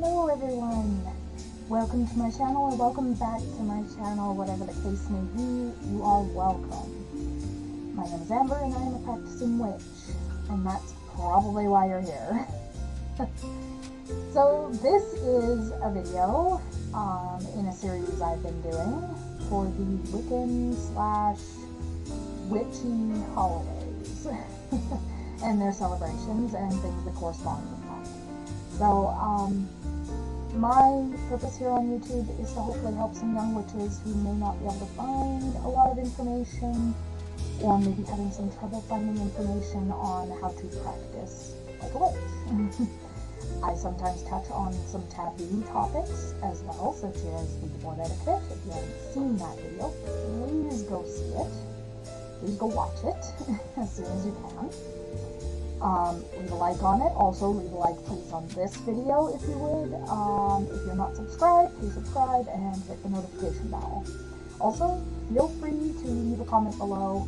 Hello everyone! Welcome to my channel, or welcome back to my channel, whatever the case may be, you are welcome. My name is Amber and I am a practicing witch, and that's probably why you're here. So this is a video in a series I've been doing for the Wiccan / witchy holidays and their celebrations and things that correspond with that. So my purpose here on YouTube is to hopefully help some young witches who may not be able to find a lot of information, or maybe having some trouble finding information on how to practice like a witch. I sometimes touch on some taboo topics as well, such as the board etiquette. If you haven't seen that video, please go see it. Please go watch it as soon as you can. Leave a like on it. Also, leave a like please on this video if you would. If you're not subscribed, please subscribe and hit the notification bell. Also, feel free to leave a comment below.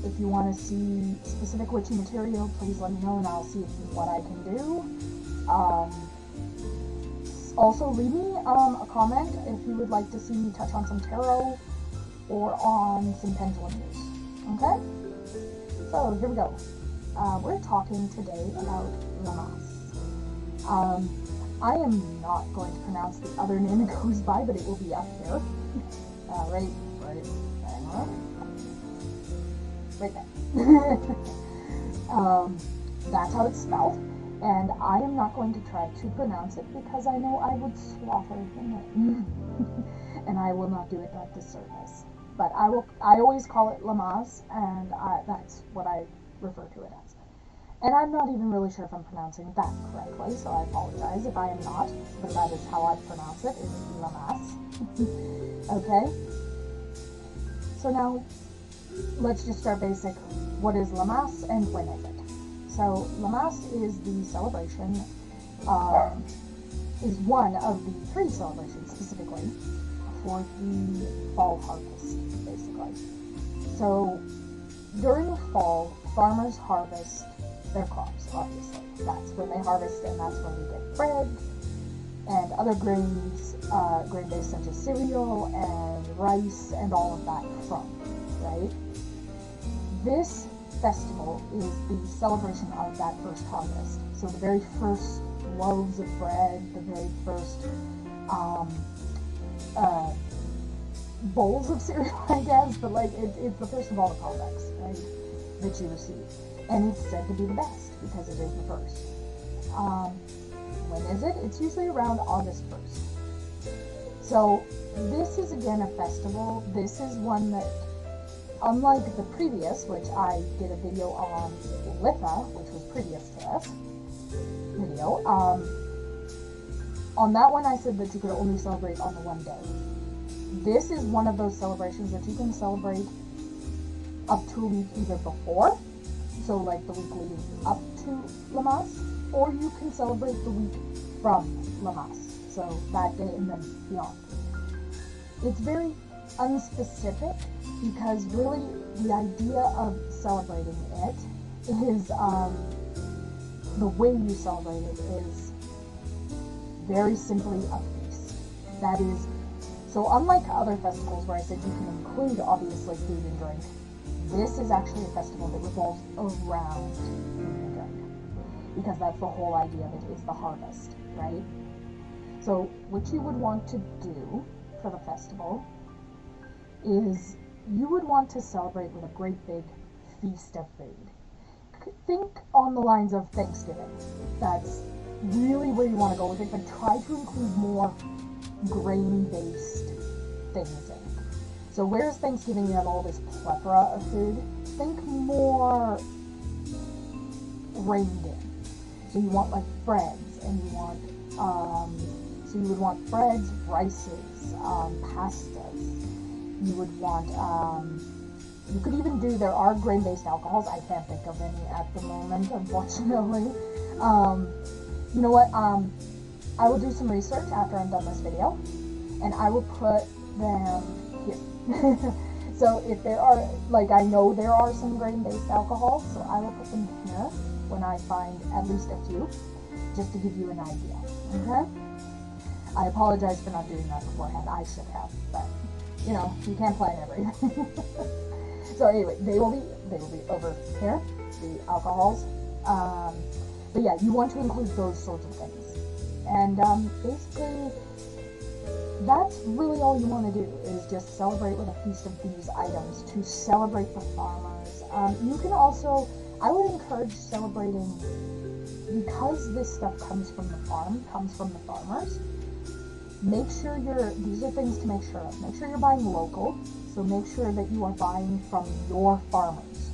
If you want to see specific witchy material, please let me know and I'll see what I can do. Also, leave me a comment if you would like to see me touch on some tarot or on some pendulum use. Okay? So, here we go. We're talking today about Lamas. I am not going to pronounce the other name it goes by, but it will be up here. Right there. That's how it's spelled, and I am not going to try to pronounce it because I know I would slaughter the name, and I will not do it that disservice. But I always call it Lammas, and that's what I refer to it as. And I'm not even really sure if I'm pronouncing that correctly, so I apologize if I am not, but that is how I pronounce it, is Lammas. Okay? So now, let's just start basic. What is Lammas and when is it? So, Lammas is the celebration, is one of the 3 celebrations specifically for the fall harvest, basically. So, during the fall, farmers harvest their crops, obviously. That's when they harvest, and that's when we get bread and other grains, grain-based such as cereal and rice and all of that from, right? This festival is the celebration of that first harvest. So the very first loaves of bread, the very first bowls of cereal, I guess, but like it's the first of all the products, right, that you receive. And it's said to be the best because it is the first. When is it? It's usually around August 1st. So this is again a festival. This is one that, unlike the previous, which I did a video on Litha, which was previous to this video, on that one I said that you could only celebrate on the one day. This is one of those celebrations that you can celebrate up to a week either before, so like the week leading up to Lammas, or you can celebrate the week from Lammas, so that day and then beyond. It's very unspecific because really the idea of celebrating it is, the way you celebrate it is very simply a feast. That is, so unlike other festivals where I said you can include obviously food and drink, this is actually a festival that revolves around food and drink, because that's the whole idea of it, is the harvest, right? So what you would want to do for the festival is you would want to celebrate with a great big feast of food. Think on the lines of Thanksgiving. That's really where you want to go with it, but try to include more grain-based things in it. So whereas Thanksgiving you have all this plethora of food, think more reined in. So you want like breads, and you want, so you would want breads, rices, pastas. You would want, you could even do, there are grain-based alcohols. I can't think of any at the moment, unfortunately. You know what, I will do some research after I'm done this video, and I will put them here. So if there are, like, I know there are some grain-based alcohols, so I will put them here when I find at least a few. just to give you an idea. Okay? I apologize for not doing that beforehand. I should have, but you know, you can't plan everything. So anyway, they will be over here, the alcohols. But yeah, you want to include those sorts of things. And basically, that's really all you want to do, is just celebrate with a feast of these items to celebrate the farmers. You can also, I would encourage celebrating, because this stuff comes from the farm, comes from the farmers. Make sure these are things to make sure of. Make sure you're buying local, so make sure that you are buying from your farmers.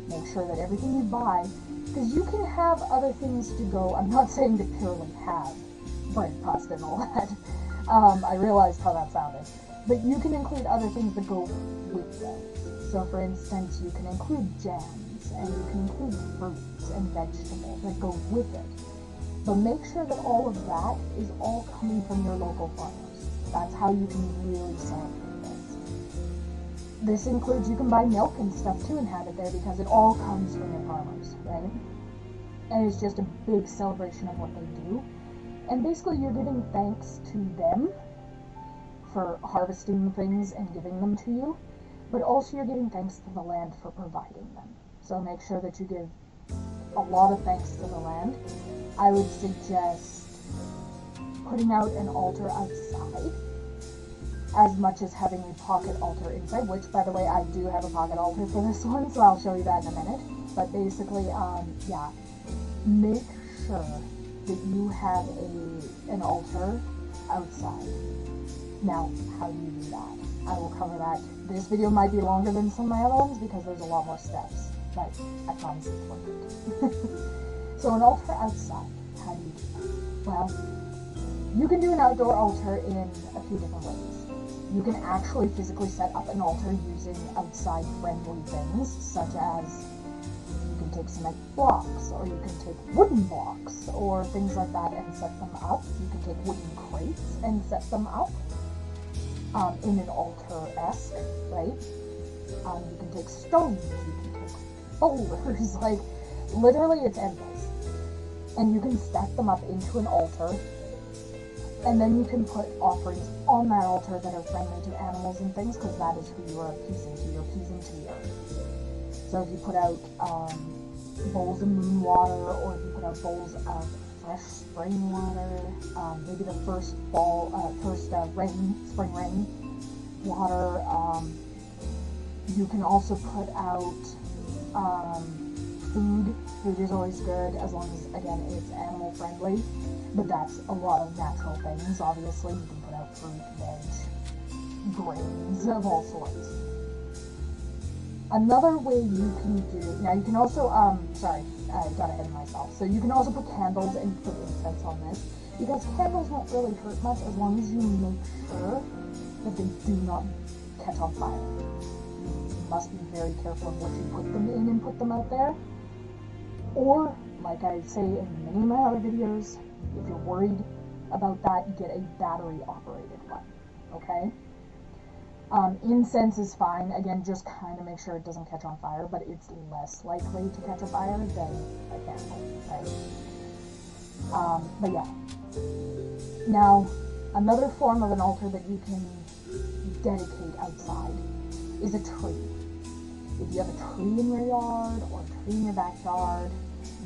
Make sure that everything you buy, because you can have other things to go, I'm not saying to purely have bread, pasta, and all that. I realized how that sounded. But you can include other things that go with those. So for instance, you can include jams, and you can include fruits and vegetables that go with it. But make sure that all of that is all coming from your local farmers. That's how you can really celebrate this. This includes, you can buy milk and stuff too and have it there, because it all comes from your farmers, right? And it's just a big celebration of what they do. And basically you're giving thanks to them for harvesting things and giving them to you, but also you're giving thanks to the land for providing them. So make sure that you give a lot of thanks to the land. I would suggest putting out an altar outside as much as having a pocket altar inside, which, by the way, I do have a pocket altar for this one, so I'll show you that in a minute. But basically, yeah, make sure that you have an altar outside. Now, how do you do that? I will cover that. This video might be longer than some of my other ones because there's a lot more steps, but I promise it's worth it. So an altar outside, how do you do that? Well, you can do an outdoor altar in a few different ways. You can actually physically set up an altar using outside friendly things, such as you can take cement blocks, or you can take wooden blocks, or things like that and set them up. You can take wooden crates and set them up in an altar-esque, right? You can take stones, you can take boulders, like literally it's endless. And you can stack them up into an altar, and then you can put offerings on that altar that are friendly to animals and things, because that is who you are appeasing to. You're appeasing to the earth. So if you put out bowls of moon water, or if you put out bowls of fresh spring water, maybe the first spring rain water. You can also put out food. Food is always good, as long as, again, it's animal friendly, but that's a lot of natural things. Obviously, you can put out fruit, veg, grains of all sorts. Another way you can do, now you can also, sorry, I got ahead of myself. So you can also put candles and put incense on this, because candles won't really hurt much as long as you make sure that they do not catch on fire. You must be very careful of what you put them in and put them out there. Or, like I say in many of my other videos, if you're worried about that, get a battery-operated one, okay? Incense is fine. Again, just kind of make sure it doesn't catch on fire, but it's less likely to catch on fire than a candle, right? But yeah. Now, another form of an altar that you can dedicate outside is a tree. If you have a tree in your yard or a tree in your backyard,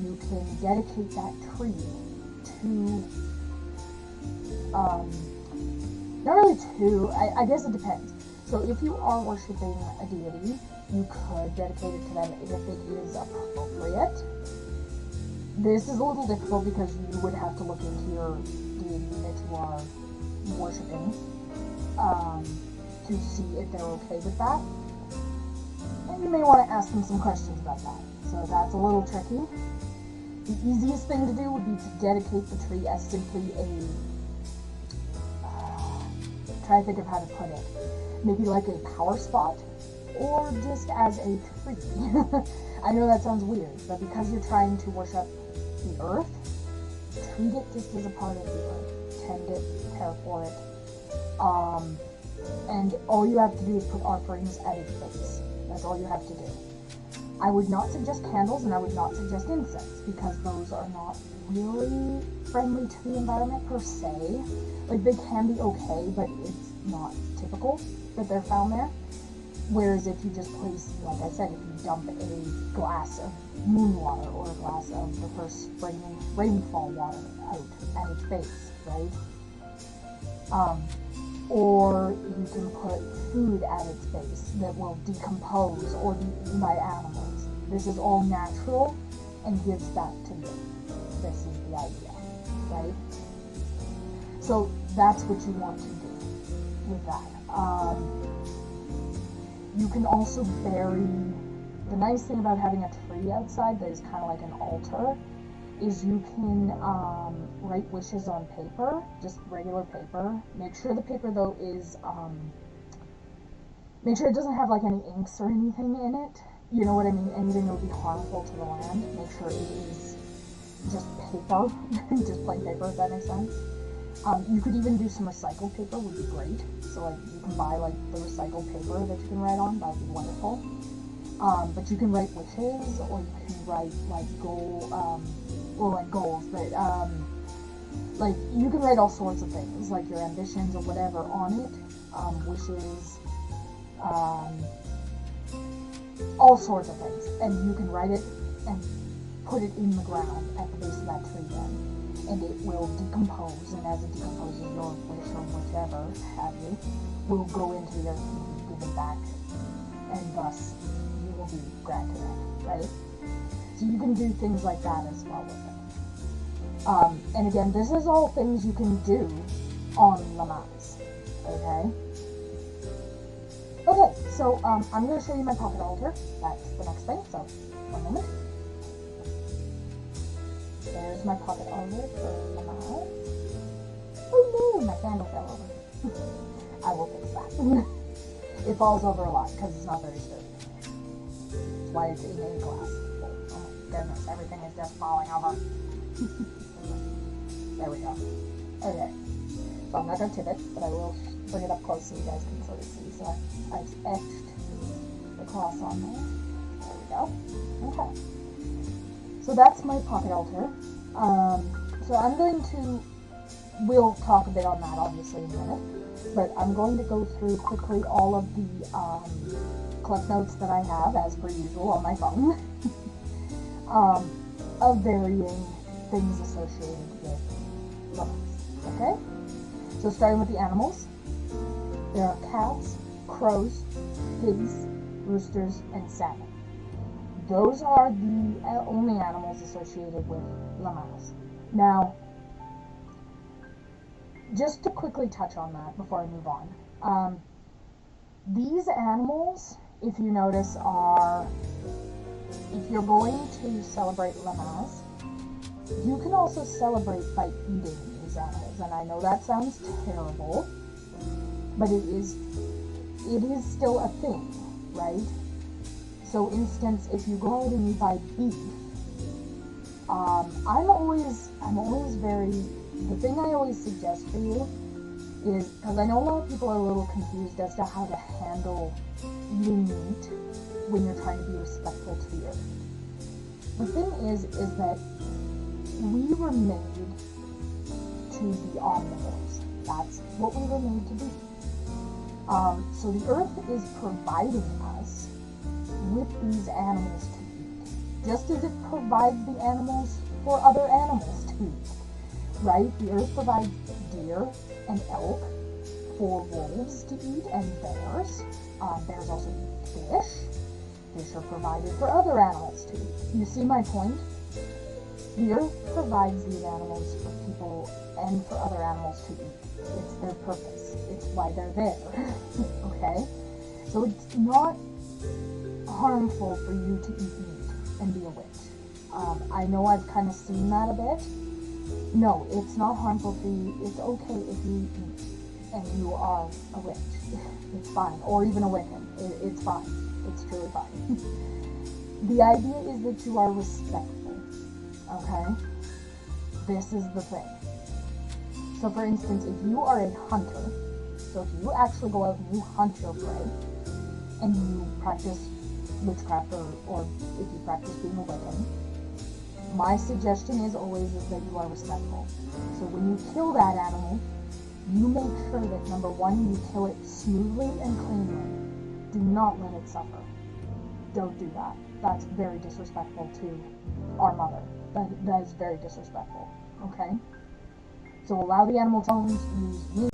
you can dedicate that tree to, not really to, I guess it depends. So if you are worshiping a deity, you could dedicate it to them if it is appropriate. This is a little difficult because you would have to look into your deity that you are worshiping to see if they're okay with that. And you may want to ask them some questions about that. So that's a little tricky. The easiest thing to do would be to dedicate the tree as simply a, try to think of how to put it, maybe like a power spot, or just as a tree. I know that sounds weird, but because you're trying to worship the earth, treat it just as a part of the earth. Tend it, care for it, and all you have to do is put offerings at its base. That's all you have to do. I would not suggest candles, and I would not suggest incense, because those are not really friendly to the environment per se. Like, they can be okay, but it's not typical that they're found there. Whereas if you just place, like I said, if you dump a glass of moon water or a glass of the first spring rainfall water out at its base, right? Or you can put food at its base that will decompose or be eaten by animals. This is all natural and gives back to you. This is the idea, right? So that's what you want to do with that. You can also bury, the nice thing about having a tree outside that is kind of like an altar is you can write wishes on paper, just regular paper. Make sure the paper though is, make sure it doesn't have like any inks or anything in it. You know what I mean? Anything that would be harmful to the land. Make sure it is just paper, just plain paper, if that makes sense. You could even do some recycled paper, would be great. So like you can buy like the recycled paper that you can write on, that would be wonderful. But you can write wishes, or you can write like goals, but like you can write all sorts of things, like your ambitions or whatever on it, wishes, all sorts of things, and you can write it and put it in the ground at the base of that tree then, and it will decompose, and as it decomposes, your wish or whichever have you will go into the earth and be given back, and thus you will be granted it, right? So you can do things like that as well with it. And again, this is all things you can do on Lammas, okay? Okay, so I'm going to show you my pocket altar. That's the next thing, so one moment. There's my pocket altar for Lammas. Oh no, my candle fell over. I will fix that. It falls over a lot because it's not very sturdy. That's why it's in a glass. Oh my goodness, everything is just falling over. There we go. Okay, so I'm not going to tip it, but I will bring it up close so you guys can sort of see. So I've etched the cross on there. There we go. Okay. So that's my pocket altar. So I'm going to, we'll talk a bit on that obviously in a minute, but I'm going to go through quickly all of the clip notes that I have, as per usual, on my phone, of varying things associated with Lamas. Okay? So starting with the animals, there are cats, crows, pigs, roosters, and salmon. Those are the only animals associated with Lamas. Now, just to quickly touch on that before I move on, these animals, if you notice, are, if you're going to celebrate Lamas, you can also celebrate by eating these animals. And I know that sounds terrible, but it is still a thing, right? So, instance, if you go out and you buy beef, I'm always very, the thing I always suggest for you is, because I know a lot of people are a little confused as to how to handle eating meat when you're trying to be respectful to the earth. The thing is that we were made to be omnivores. That's what we were made to be. So the earth is providing us with these animals to eat, just as it provides the animals for other animals to eat, right? The earth provides deer and elk for wolves to eat, and bears. Bears also eat fish. Fish are provided for other animals to eat. You see my point? The earth provides these animals for people and for other animals to eat. It's their purpose. It's why they're there. Okay? So it's not harmful for you to eat meat and be a witch. I know I've kind of seen that a bit. No, it's not harmful for you. It's okay if you eat meat and you are a witch. It's fine. Or even a Wiccan. It's fine. It's truly fine. The idea is that you are respectful. Okay? This is the thing. So for instance, if you are a hunter, so if you actually go out and you hunt your prey, and you practice witchcraft or if you practice being a wiccan, my suggestion is always that you are respectful. So when you kill that animal, you make sure that, number one, you kill it smoothly and cleanly. Do not let it suffer. Don't do that. That's very disrespectful to our mother. That is very disrespectful. Okay? So allow the animal tones, use meat,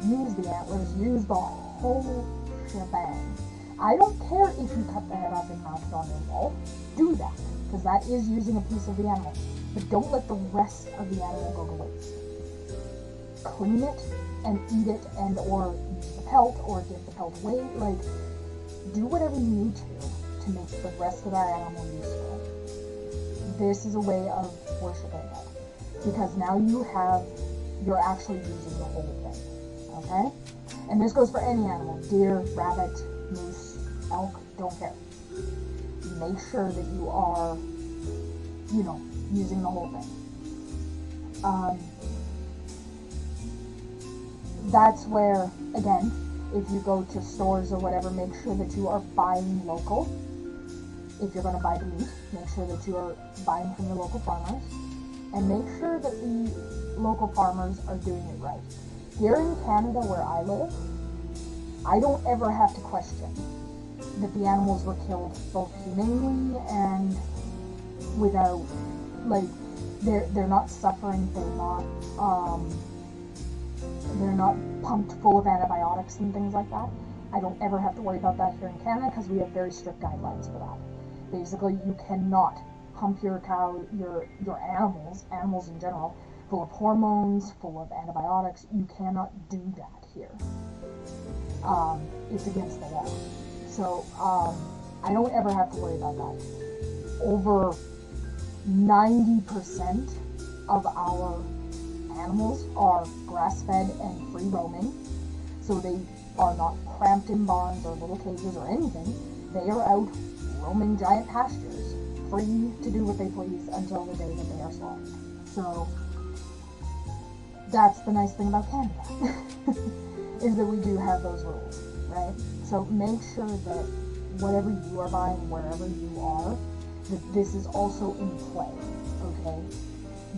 use the antlers, use the whole shebang. I don't care if you cut the head off and mount it on your wall. Do that, because that is using a piece of the animal. But don't let the rest of the animal go to waste. Clean it and eat it, and or use the pelt or give the pelt away. Like, do whatever you need to make the rest of our animal useful. This is a way of worshiping it, because now you're actually using the whole thing. Okay? And this goes for any animal: deer, rabbit, moose, elk, don't care. Make sure that you are, using the whole thing. That's where, again, if you go to stores or whatever, make sure that you are buying local. If you're going to buy the meat, make sure that you are buying from your local farmers, and make sure that the local farmers are doing it right. Here in Canada, where I live, I don't ever have to question that the animals were killed both humanely and without, they're not suffering, they're not pumped full of antibiotics and things like that. I don't ever have to worry about that here in Canada, because we have very strict guidelines for that. Basically, you cannot pump your cow, your animals in general, full of hormones, full of antibiotics. You cannot do that here. It's against the law. So, I don't ever have to worry about that. Over 90% of our animals are grass-fed and free-roaming, so they are not cramped in barns or little cages or anything. They are out roaming giant pastures, free to do what they please until the day that they are slaughtered. So that's the nice thing about Canada, is that we do have those rules, right? So make sure that whatever you are buying, wherever you are, that this is also in play, okay?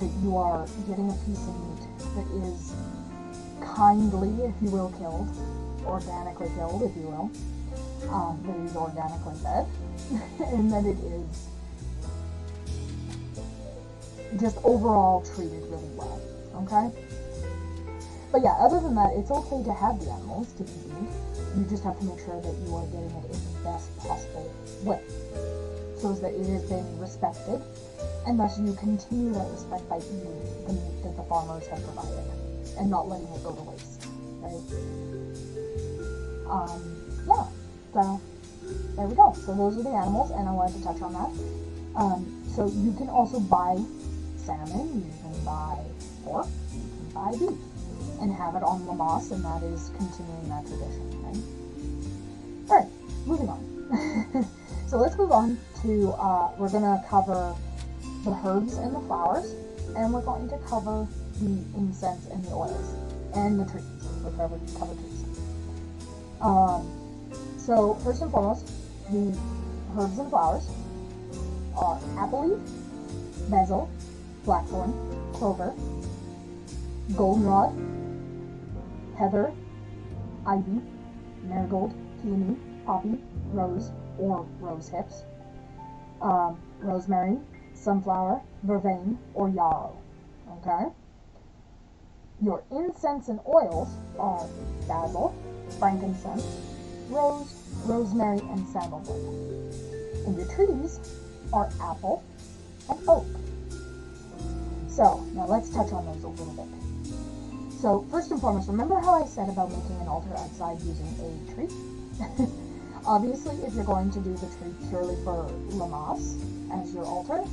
That you are getting a piece of meat that is kindly, if you will, killed, organically killed, if you will, that is organically fed, and that it is just overall treated really well, okay? But yeah, other than that, it's okay to have the animals to be eaten. You just have to make sure that you are getting it in the best possible way, so that it is being respected, and thus you continue that respect by eating the meat that the farmers have provided, and not letting it go to waste, right? Yeah, so there we go. So those are the animals, and I wanted to touch on that. So you can also buy salmon, you can buy pork, you can buy beef, and have it on Lammas, and that is continuing that tradition, right? Alright, moving on. So let's move on to, we're going to cover the herbs and the flowers, and we're going to cover the incense and the oils, and the trees. We'll cover trees. So first and foremost, the herbs and flowers are apple leaf, basil, blackthorn, clover, goldenrod, heather, ivy, marigold, peony, poppy, rose or rose hips, rosemary, sunflower, vervain, or yarrow. Okay? Your incense and oils are basil, frankincense, rose, rosemary, and sandalwood. And your trees are apple and oak. So, now let's touch on those a little bit. So, first and foremost, remember how I said about making an altar outside using a tree? Obviously, if you're going to do the tree purely for Lamas as your altar,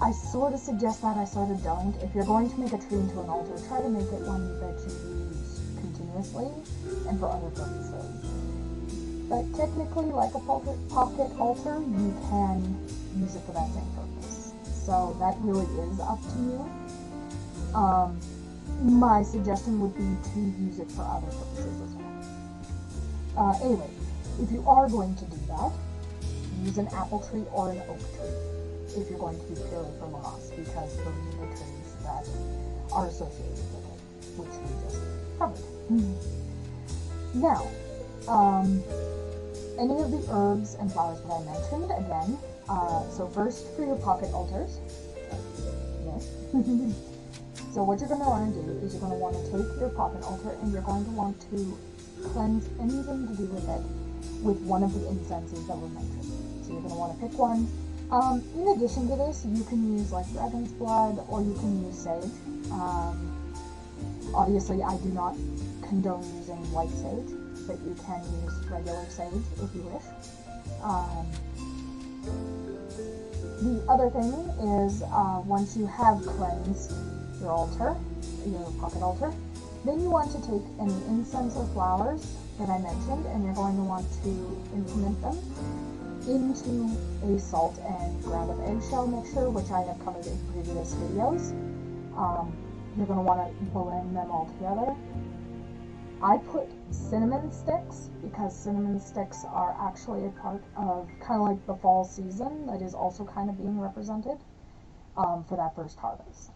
I sort of suggest that, I sort of don't. If you're going to make a tree into an altar, try to make it one that you use continuously and for other purposes. But technically, like a pocket altar, you can use it for that same purpose. So that really is up to you. My suggestion would be to use it for other purposes as well. Anyway, If you are going to do that, use an apple tree or an oak tree if you're going to be purely for Lammas, because those are the trees that are associated with it, which we just covered. Now, any of the herbs and flowers that I mentioned, again, so first for your pocket altars, yes. So what you're going to want to do is you're going to want to take your pocket altar and you're going to want to cleanse anything to do with it with one of the incenses that were mentioned. So you're going to want to pick one. In addition to this, you can use like dragon's blood or you can use sage. Obviously, I do not condone using white sage, but you can use regular sage if you wish. The other thing is, once you have cleansed your altar, your pocket altar, then you want to take any incense or flowers that I mentioned, and you're going to want to implement them into a salt and ground up eggshell mixture, which I have covered in previous videos. You're going to want to blend them all together. I put cinnamon sticks because cinnamon sticks are actually a part of kind of like the fall season that is also kind of being represented for that first harvest.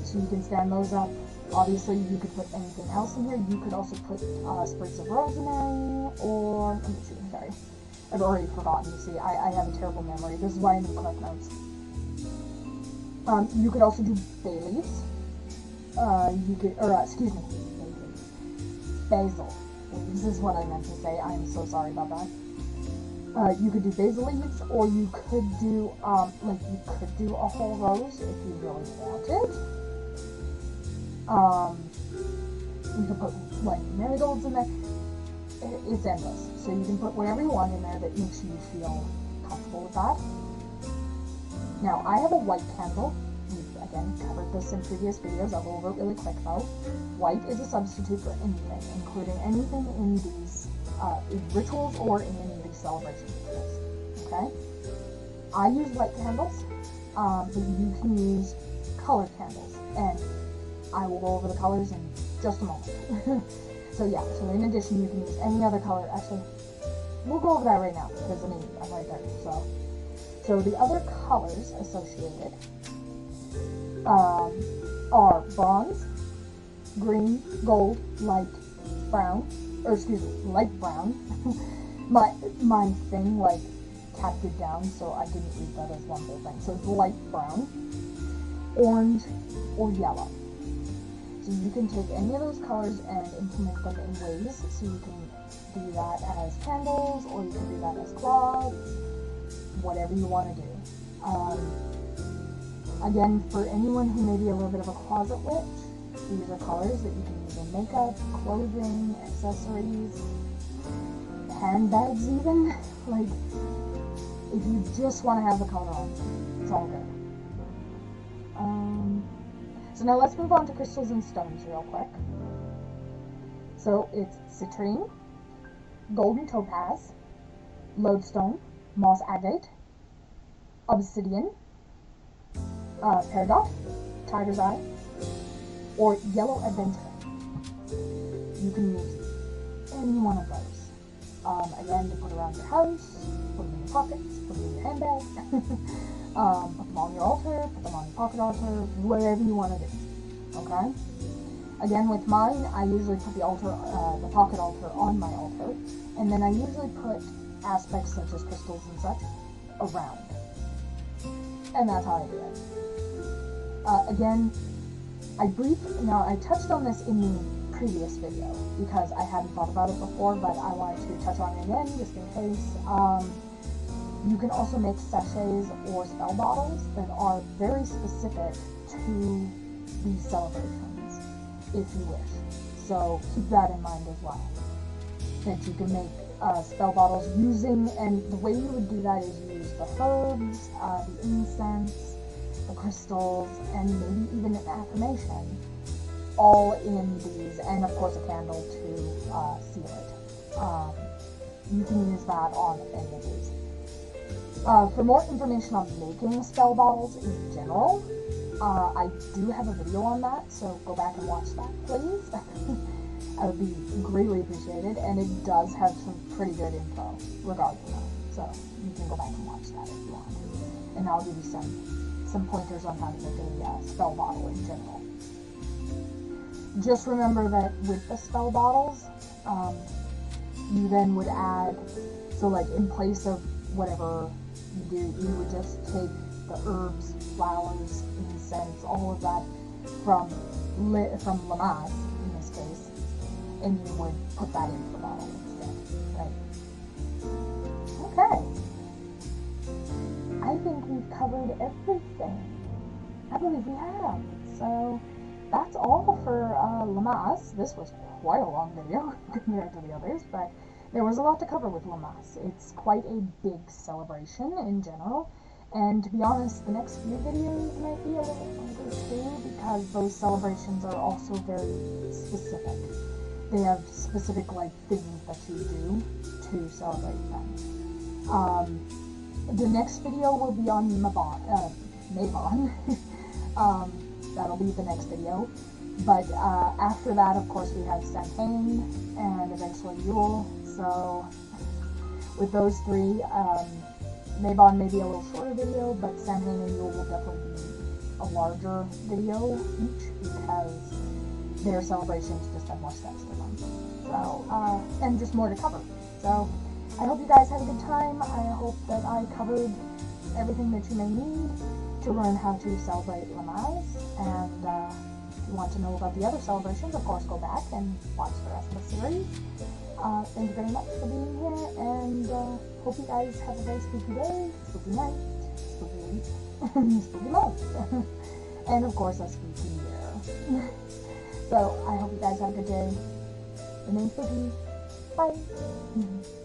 So you can stand those up. Obviously, you could put anything else in here. You could also put sprigs of rosemary, or let me see, sorry, I've already forgotten. You see, I have a terrible memory. This is why I need clip notes. You could also do bay leaves. Excuse me, basil leaves is what I meant to say. I am so sorry about that. You could do basil leaves, or you could do a whole rose if you really wanted. You could put like marigolds in there. It's endless. So you can put whatever you want in there that makes you feel comfortable with that. Now I have a white candle. We've again covered this in previous videos. I'll go over it really quick though. White is a substitute for anything, including anything in these rituals or in any of these celebration rituals. Okay? I use white candles, but you can use colored candles, and I will go over the colors in just a moment. So yeah, so in addition you can use any other color. Actually, we'll go over that right now, because I mean, I'm right there. So the other colors associated are bronze, green, gold, light brown, light brown. my thing like tapped it down, so I didn't read that as one whole thing. So it's light brown, orange, or yellow. So you can take any of those colors and implement them in ways. So you can do that as candles, or you can do that as cloths, whatever you want to do. Again, for anyone who may be a little bit of a closet witch, these are colors that you can use in makeup, clothing, accessories, handbags even. Like, if you just want to have the color on, it's all good. So now let's move on to crystals and stones real quick. So it's citrine, golden topaz, lodestone, moss agate, obsidian, peridot, tiger's eye, or yellow adventure. You can use any one of those. Again, to put around your house, put them in your pockets, put them in your handbag, put them on your altar, put them on your pocket altar, whatever you want to do. Okay? Again, with mine, I usually put the pocket altar on my altar, and then I usually put aspects such as crystals and such around. And that's how I do it. Again, I touched on this in the previous video because I hadn't thought about it before, but I wanted to touch on it again just in case. You can also make sachets or spell bottles that are very specific to these celebrations, if you wish. So keep that in mind as well. That you can make spell bottles using, and the way you would do that is use the herbs, the incense, the crystals, and maybe even an affirmation, all in these, and of course a candle to seal it. You can use that on any of these. For more information on making spell bottles in general, I do have a video on that, so go back and watch that, please. I would be greatly appreciated, and it does have some pretty good info regarding them. So you can go back and watch that if you want. And I'll give you some pointers on how to make a spell bottle in general. Just remember that with the spell bottles, you then would add, so like in place of whatever you do, you would just take the herbs, flowers, incense, all of that from Lammas in this case, and you would put that into the bottle instead, right? Okay. I think we've covered everything. I believe we have. So that's all for Lamas. This was quite a long video compared to the others, but there was a lot to cover with Lamas. It's quite a big celebration in general, and to be honest, the next few videos might be a little longer too, because those celebrations are also very specific. They have specific like things that you do to celebrate them. The next video will be on Mabon. That'll be the next video. But after that, of course, we have Samhain and eventually Yule. So with those three, Mabon may be a little shorter video, but Samhain and Yule will definitely be a larger video each, because their celebrations just have more steps to them. So, and just more to cover. So I hope you guys had a good time. I hope that I covered everything that you may need to learn how to celebrate Lamas. And if you want to know about the other celebrations, of course, go back and watch the rest of the series. Thank you very much for being here, and hope you guys have a very spooky day, spooky night, spooky week, spooky month, and of course a spooky year. So I hope you guys have a good day. Remain spooky. Bye.